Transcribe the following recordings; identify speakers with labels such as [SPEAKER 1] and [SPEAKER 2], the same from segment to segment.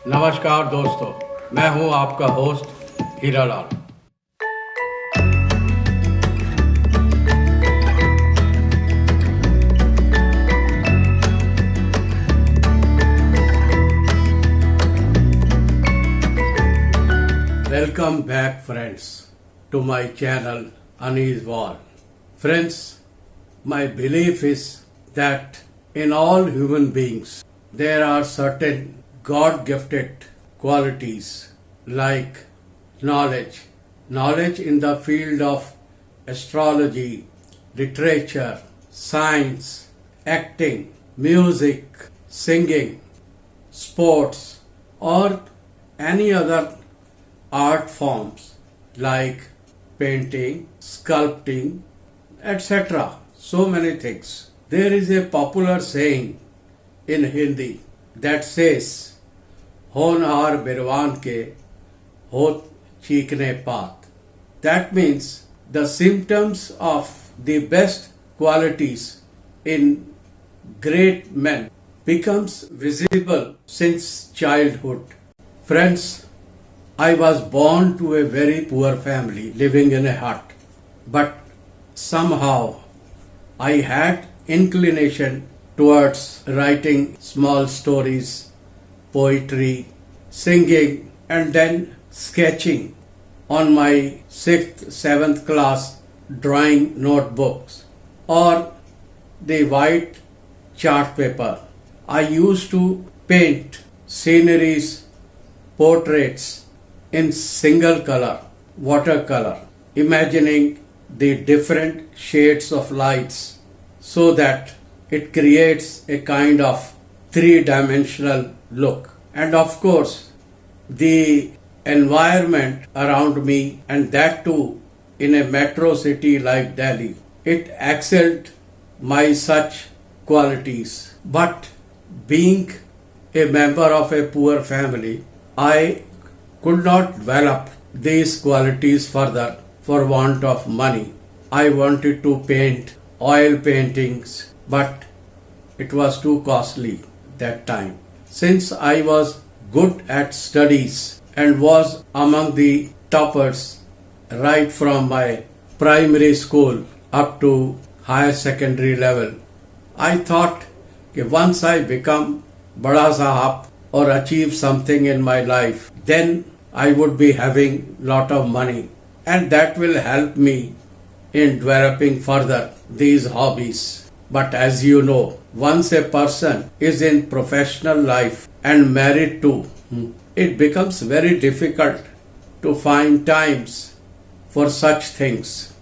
[SPEAKER 1] नमस्कार दोस्तों, मैं हूं आपका host Hira Lal. Welcome back friends to my channel Anizwal. Friends, my belief is that in all human beings there are certain God-gifted qualities like knowledge in the field of astrology, literature, science, acting, music, singing, sports, or any other art forms like painting, sculpting, etc. So many things. There is a popular saying in Hindi that says, होनहार बिरवान के होत चीकने पात. That means the symptoms of the best qualities in great men becomes visible since childhood. Friends, I was born to a very poor family living in a hut, but somehow I had inclination towards writing small stories, poetry, singing, and then sketching on my 6th, 7th class drawing notebooks or the white chart paper. I used to paint sceneries, portraits in single color, watercolor, imagining the different shades of lights so that it creates a kind of three-dimensional look. And of course, the environment around me, and that too in a metro city like Delhi, it excelled my such qualities. But being a member of a poor family, I could not develop these qualities further for want of money. I wanted to paint oil paintings, but it was too costly that time. Since I was good at studies and was among the toppers right from my primary school up to higher secondary level, I thought that once I become Bada Sahab or achieve something in my life, then I would be having lot of money, and that will help me in developing further these hobbies. But as you know, once a person is in professional life and married too, it becomes very difficult to find times for such things.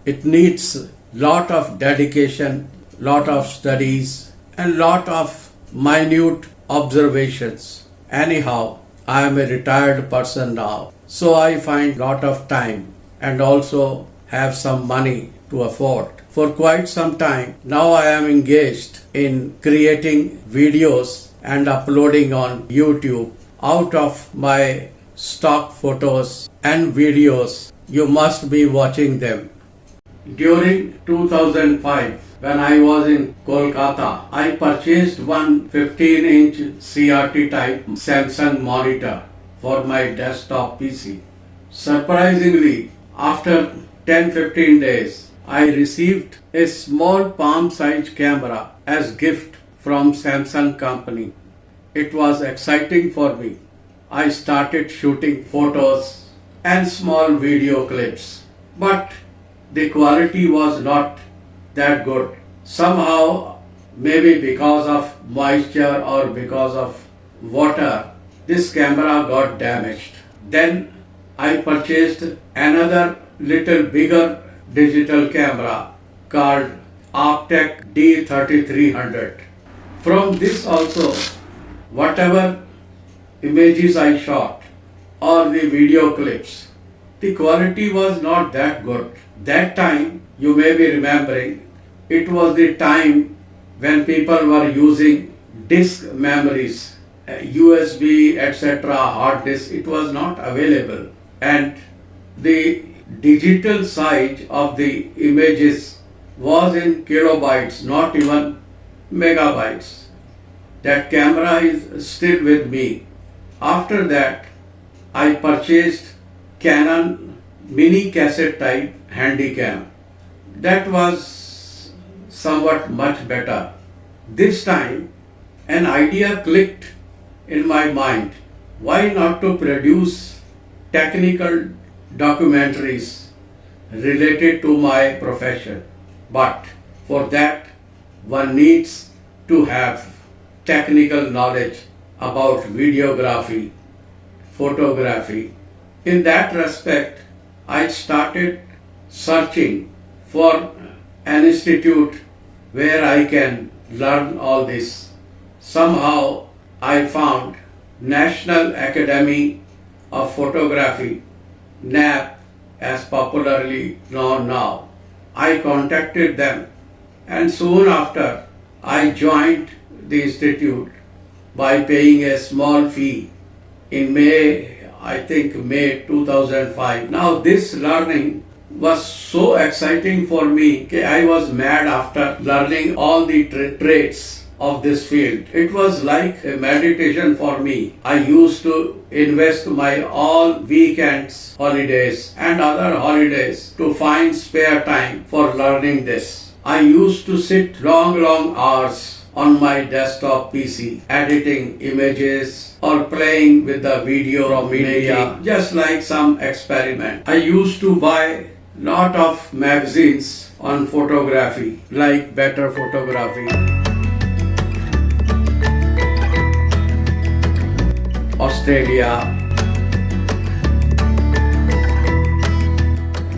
[SPEAKER 1] It needs lot of dedication, lot of studies, and lot of minute observations. Anyhow, I am a retired person now, so I find lot of time and also have some money to afford. For quite some time now I am engaged in creating videos and uploading on YouTube out of my stock photos and videos. You must be watching them. During 2005, when I was in Kolkata, I purchased one 15-inch CRT type Samsung monitor for my desktop PC. Surprisingly, after 10-15 days, I received a small palm-sized camera as gift from Samsung company. It was exciting for me. I started shooting photos and small video clips, but the quality was not that good. Somehow, maybe because of moisture or because of water, this camera got damaged. Then I purchased another little bigger digital camera called Optec D3300. From this also, whatever images I shot or the video clips, the quality was not that good. That time, you may be remembering, it was the time when people were using disk memories, USB, etc., hard disk. It was not available, and the digital size of the images was in kilobytes, not even megabytes. That camera is still with me. After that, I purchased Canon mini cassette type handycam. That was somewhat much better. This time, an idea clicked in my mind. Why not to produce technical documentaries related to my profession? But for that, one needs to have technical knowledge about videography, photography. In that respect, I started searching for an institute where I can learn all this. Somehow I found National Academy of Photography, NAP as popularly known now. I contacted them and soon after I joined the institute by paying a small fee in May 2005. Now this learning was so exciting for me that I was mad after learning all the traits of this field. It was like a meditation for me. I used to invest my all weekends, holidays and other holidays to find spare time for learning this. I used to sit long hours on my desktop PC editing images or playing with the video or media, just like some experiment. I used to buy lot of magazines on photography like Better Photography, Australia,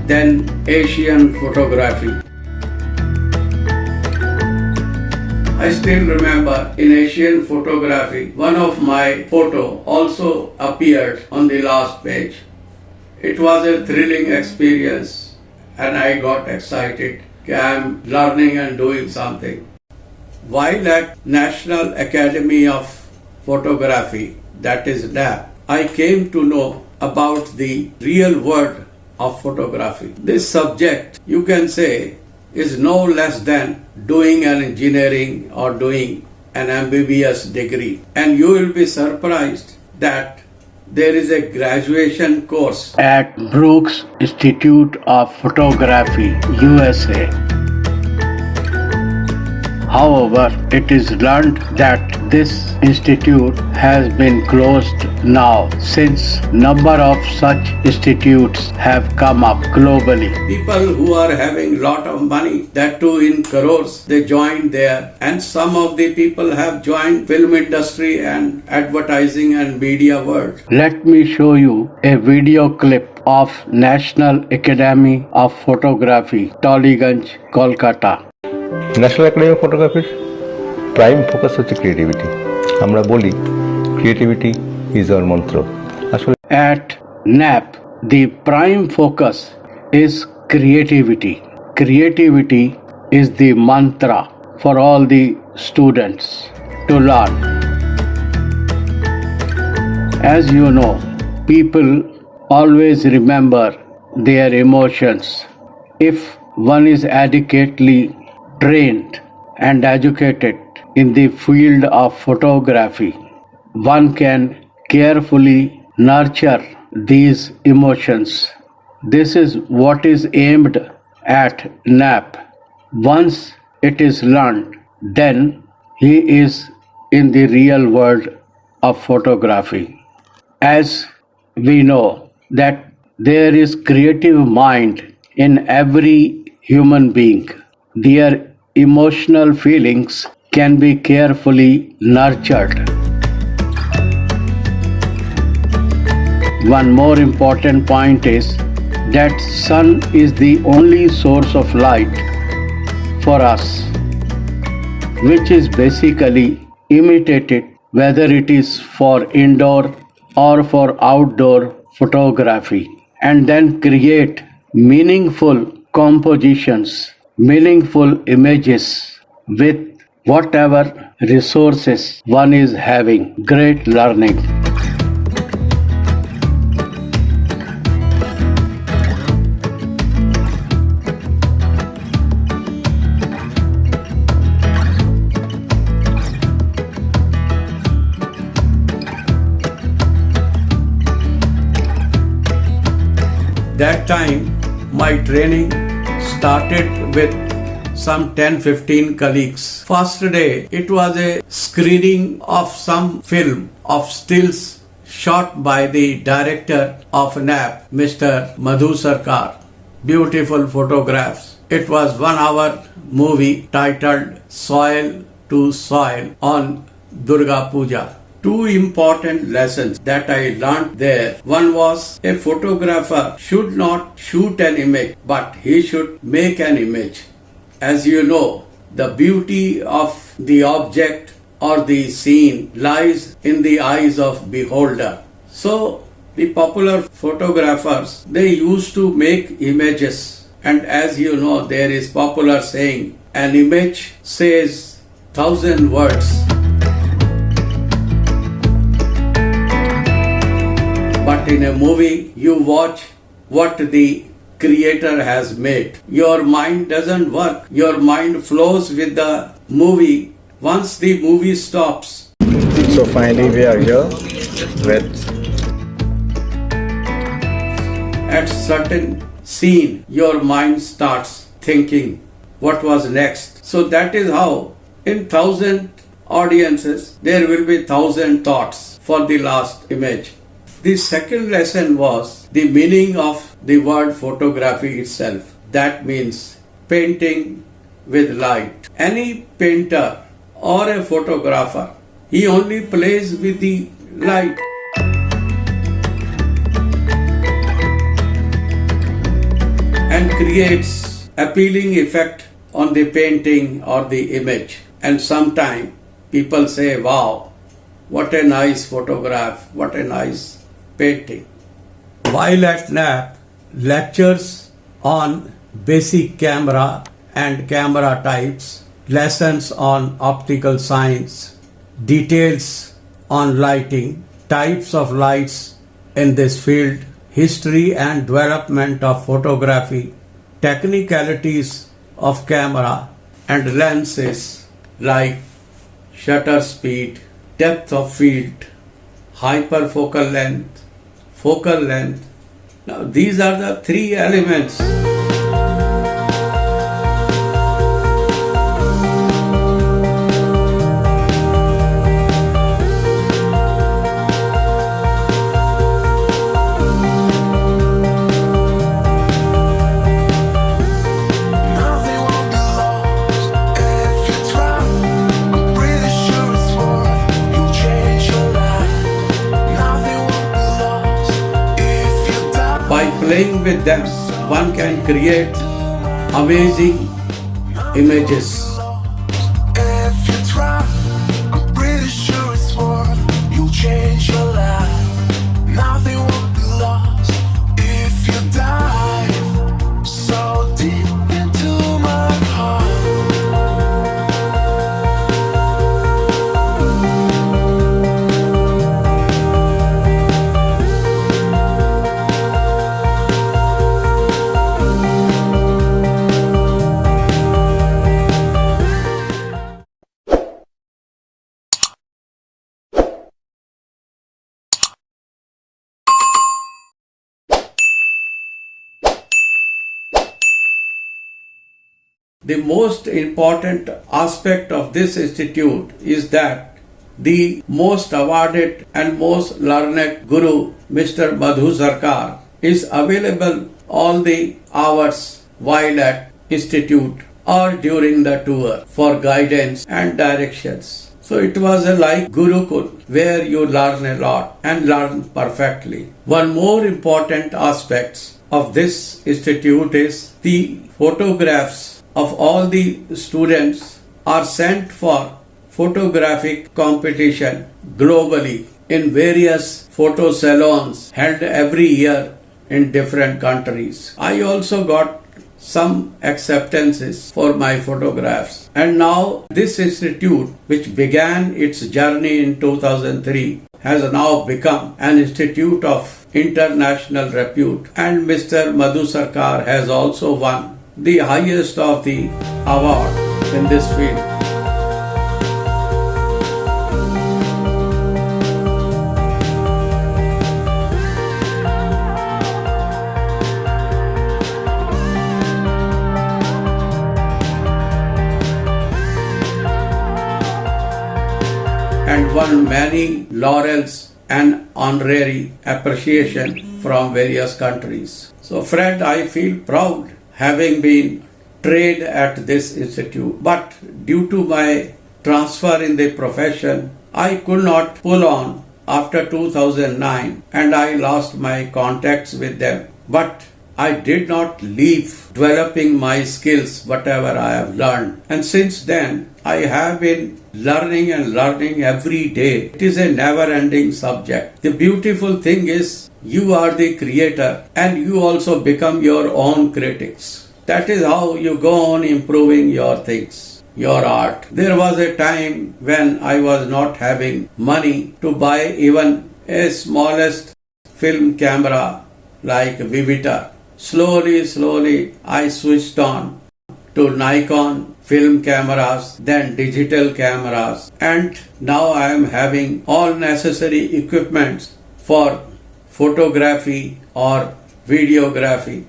[SPEAKER 1] then Asian Photography. I still remember in Asian Photography, one of my photo also appeared on the last page. It was a thrilling experience and I got excited. I'm learning and doing something. While at National Academy of Photography, that is NAP, I came to know about the real world of photography. This subject, you can say, is no less than doing an engineering or doing an MBBS degree. And you will be surprised that there is a graduation course at Brooks Institute of Photography, USA. However, it is learned that this institute has been closed now since number of such institutes have come up globally. People who are having lot of money, that too in crores, they join there, and some of the people have joined film industry and advertising and media world. Let me show you a video clip of National Academy of Photography, TOLLYGANJ, Kolkata.
[SPEAKER 2] National academy of ফটোগ্রাফির prime focus হচ্ছে creativity. আমরা বলি creativity is our মন্ত্র। আসলে
[SPEAKER 1] At NAP, the prime focus is creativity. Creativity is the mantra for all the students to learn. As you know, people always remember their emotions. If one is adequately trained and educated in the field of photography, one can carefully nurture these emotions. This is what is aimed at NAP. Once it is learned, then he is in the real world of photography. As we know that there is creative mind in every human being, their emotional feelings can be carefully nurtured. One more important point is that sun is the only source of light for us, which is basically imitated whether it is for indoor or for outdoor photography, and then create meaningful compositions, meaningful images with whatever resources one is having. Great learning. That time my training started with some 10-15 colleagues. First day it was a screening of some film of stills shot by the director of NAP, Mr. Madhu Sarkar. Beautiful photographs. It was 1 hour movie titled Soil to Soil on Durga Puja. Two important lessons that I learned there. One was a photographer should not shoot an image, but he should make an image. As you know, the beauty of the object or the scene lies in the eyes of beholder. So the popular photographers, they used to make images, and as you know, there is popular saying, an image says 1,000 words. But in a movie, you watch what the creator has made. Your mind doesn't work. Your mind flows with the movie. Once the movie stops.
[SPEAKER 2] So finally we are here with
[SPEAKER 1] At certain scene, your mind starts thinking what was next. So that is how in 1,000 audiences, there will be 1,000 thoughts for the last image. The second lesson was the meaning of the word photography itself. That means painting with light. Any painter or a photographer, he only plays with the light. And creates appealing effect on the painting or the image. And sometimes people say, wow, what a nice photograph, what a nice painting. While at NAP, lectures on basic camera and camera types, lessons on optical science, details on lighting, types of lights in this field, history and development of photography, technicalities of camera and lenses like shutter speed, depth of field, hyperfocal length, focal length. Now these are the three elements. By playing with them, one can create amazing images.
[SPEAKER 3] If you try, I'm pretty sure it's worth. You'll change your life. Nothing will be lost if you dive so deep into my heart.
[SPEAKER 1] The most important aspect of this institute is that the most awarded and most learned guru, Mr. Madhu Sarkar, is available all the hours while at institute or during the tour for guidance and directions. So it was a like Gurukul where you learn a lot and learn perfectly. One more important aspect of this institute is the photographs of all the students are sent for photographic competition globally in various photo salons held every year in different countries. I also got some acceptances for my photographs. And now this institute, which began its journey in 2003, has now become an institute of international repute. And Mr. Madhu Sarkar has also won the highest of the award in this field. and won many laurels and honorary appreciation from various countries. So friend, I feel proud having been trained at this institute, but due to my transfer in the profession, I could not pull on after 2009 and I lost my contacts with them. But I did not leave developing my skills, whatever I have learned. And since then, I have been learning and learning every day. It is a never-ending subject. The beautiful thing is, you are the creator and you also become your own critics. That is how you go on improving your things, your art. There was a time when I was not having money to buy even a smallest film camera like Vivita. Slowly, I switched on to Nikon film cameras, then digital cameras, and now I am having all necessary equipments for photography or videography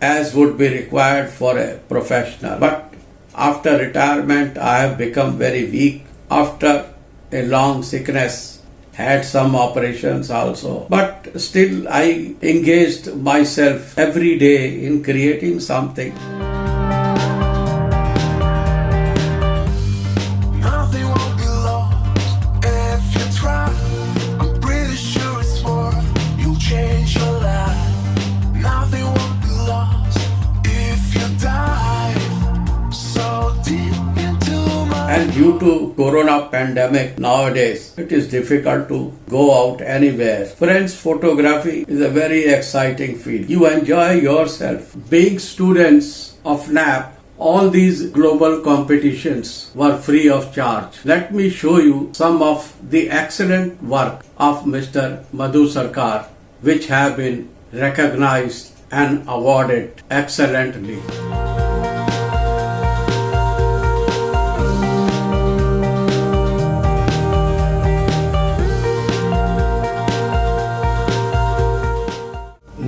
[SPEAKER 1] as would be required for a professional. But after retirement, I have become very weak after a long sickness. Had some operations also, but still I engaged myself every day in creating something.
[SPEAKER 3] Nothing won't be lost if you try. I'm pretty sure it's worth. You'll change your life. Nothing won't be lost if you dive so deep into my.
[SPEAKER 1] And due to Corona pandemic nowadays, it is difficult to go out anywhere. Friends, photography is a very exciting field. You enjoy yourself. Being students of NAP, all these global competitions were free of charge. Let me show you some of the excellent work of Mr. Madhu Sarkar, which have been recognized and awarded excellently.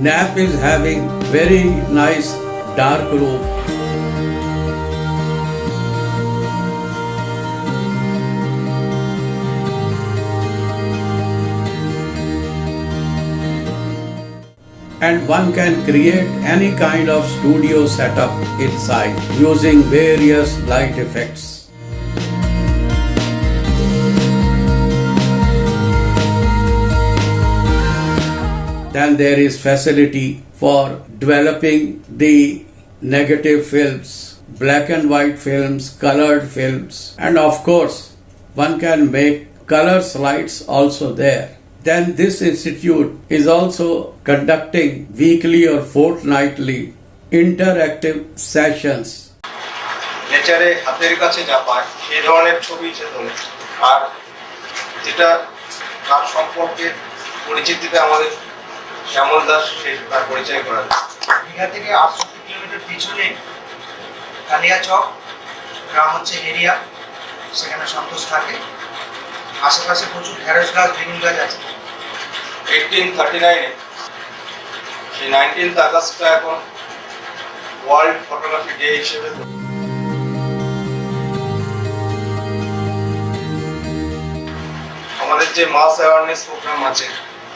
[SPEAKER 1] NAP is having very nice dark room. And one can create any kind of studio setup inside using various light effects. Then there is facility for developing the negative films, black and white films, colored films, and of course one can make color slides also there. Then this institute is also conducting weekly or fortnightly interactive sessions.
[SPEAKER 4] নেচারে হাতের কাছে যা পায় এই ধরনের ছবি সে তোলে আর যেটা তার সম্পর্কে পরিচিতিতে আমাদের শ্যামল দাস সে তার পরিচয় করা
[SPEAKER 5] দীঘা থেকে 68 কিলোমিটার পিছনে কালিয়াচক গ্রাম হচ্ছে হেরিয়া, সেখানে সন্তোষ থাকে। আশেপাশে প্রচুর ঢেঁড়স গাছ, বেগুন গাছ আছে।
[SPEAKER 4] 1839 সেই 19th আগস্টটা এখন ওয়ার্ল্ড ফটোগ্রাফি ডে হিসেবে আমাদের যে মাস অ্যাওয়ারনেস প্রোগ্রাম আছে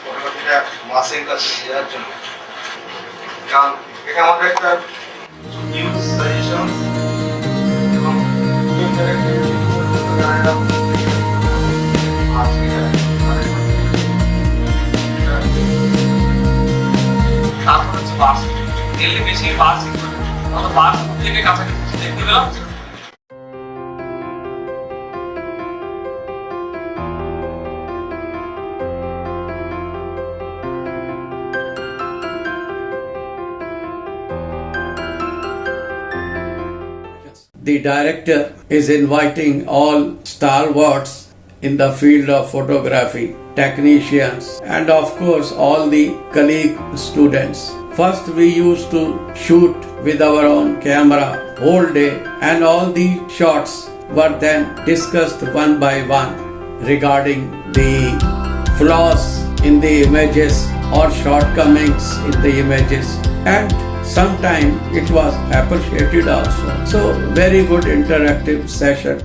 [SPEAKER 4] ফটোগ্রাফিটা মাসের কাছে দেওয়ার জন্য, কারণ এটা আমাদের একটা নিউজ সাজেশন এবং
[SPEAKER 6] তারপর হচ্ছে বাস দিল্লি বেশি বাস বাস থেকে কাছাকাছি দেখতে পেলাম।
[SPEAKER 1] The director is inviting all stalwarts in the field of photography, technicians, and of course all the colleague students. First we used to shoot with our own camera whole day, and all the shots were then discussed one by one regarding the flaws in the images or shortcomings in the images, and sometimes it was appreciated also. So very good interactive session.